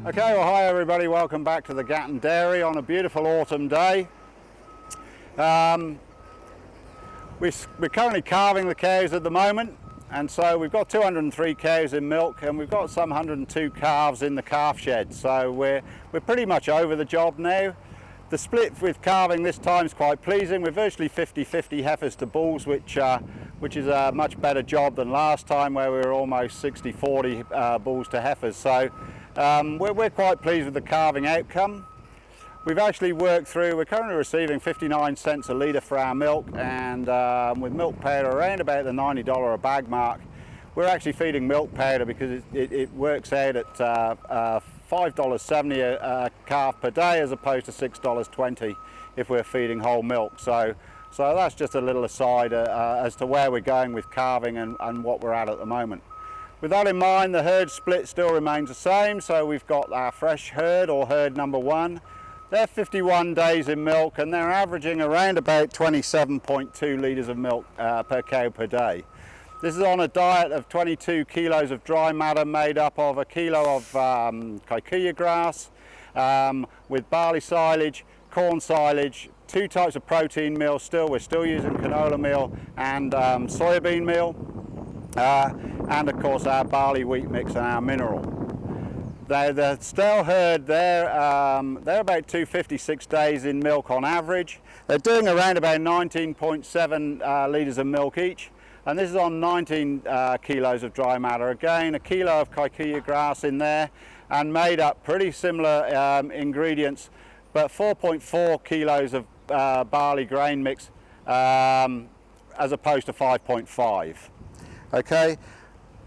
Okay, well hi everybody, welcome back to the Gatton dairy on a beautiful autumn day. We're currently calving the cows at the moment, and so we've got 203 cows in milk and we've got some 102 calves in the calf shed, so we're pretty much over the job now. The split with calving this time is quite pleasing. We're virtually 50-50 heifers to bulls, which is a much better job than last time where we were almost 60-40 bulls to heifers. So we're quite pleased with the calving outcome. We've actually worked through, we're currently receiving 59 cents a litre for our milk, and with milk powder around about the $90 a bag mark. We're actually feeding milk powder because it works out at $5.70 a calf per day as opposed to $6.20 if we're feeding whole milk. So that's just a little aside as to where we're going with calving and what we're at the moment. With that in mind, the herd split still remains the same. So we've got our fresh herd, or herd number one. They're 51 days in milk and they're averaging around about 27.2 litres of milk per cow per day. This is on a diet of 22 kilos of dry matter made up of a kilo of kikuyu grass with barley silage, corn silage, two types of protein meal. We're still using canola meal and soybean meal, and of course our barley wheat mix and our mineral. The stale herd, they're about 256 days in milk on average. They're doing around about 19.7 litres of milk each, and this is on 19 kilos of dry matter. Again, a kilo of kikuyu grass in there, and made up pretty similar ingredients, but 4.4 kilos of barley grain mix as opposed to 5.5. Okay.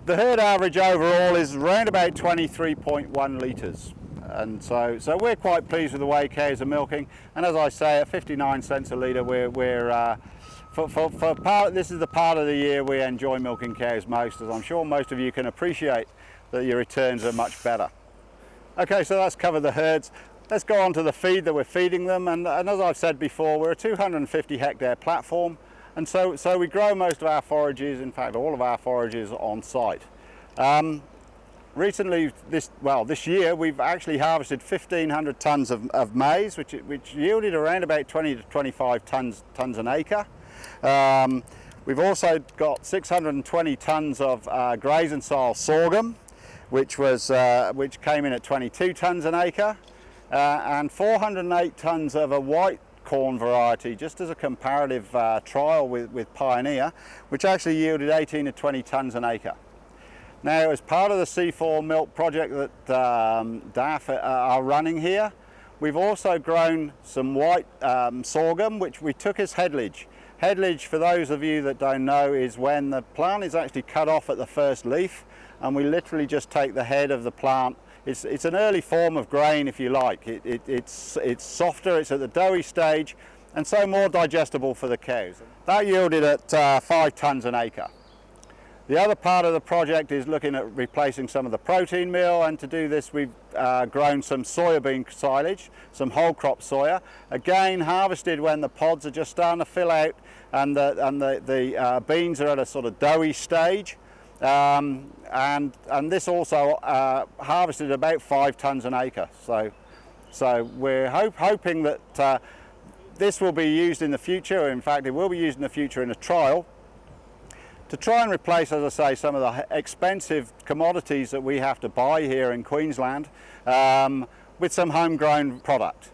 The herd average overall is around about 23.1 litres, and so we're quite pleased with the way cows are milking. And as I say, at 59 cents a litre, this is the part of the year we enjoy milking cows most, as I'm sure most of you can appreciate that your returns are much better. Okay, so that's covered the herds. Let's go on to the feed that we're feeding them, and as I've said before, we're a 250 hectare platform. And so we grow most of our forages, in fact all of our forages, on site. Recently, this year, we've actually harvested 1,500 tonnes of maize, which yielded around about 20 to 25 tonnes an acre. We've also got 620 tonnes of graze soil sorghum, which came in at 22 tonnes an acre, and 408 tonnes of a white corn variety, just as a comparative trial with Pioneer, which actually yielded 18 to 20 tonnes an acre. Now, as part of the C4 milk project that DAF are running here, we've also grown some white sorghum, which we took as headlage. Headlage, for those of you that don't know, is when the plant is actually cut off at the first leaf, and we literally just take the head of the plant. It's an early form of grain, if you like. It's softer, it's at the doughy stage, and so more digestible for the cows. That yielded at 5 tonnes an acre. The other part of the project is looking at replacing some of the protein meal, and to do this we've grown some soybean silage, some whole crop soya, again harvested when the pods are just starting to fill out and the beans are at a sort of doughy stage. And this also harvested about 5 tonnes an acre. So we're hoping that this will be used in the future. In fact, it will be used in the future in a trial to try and replace, as I say, some of the expensive commodities that we have to buy here in Queensland with some homegrown product.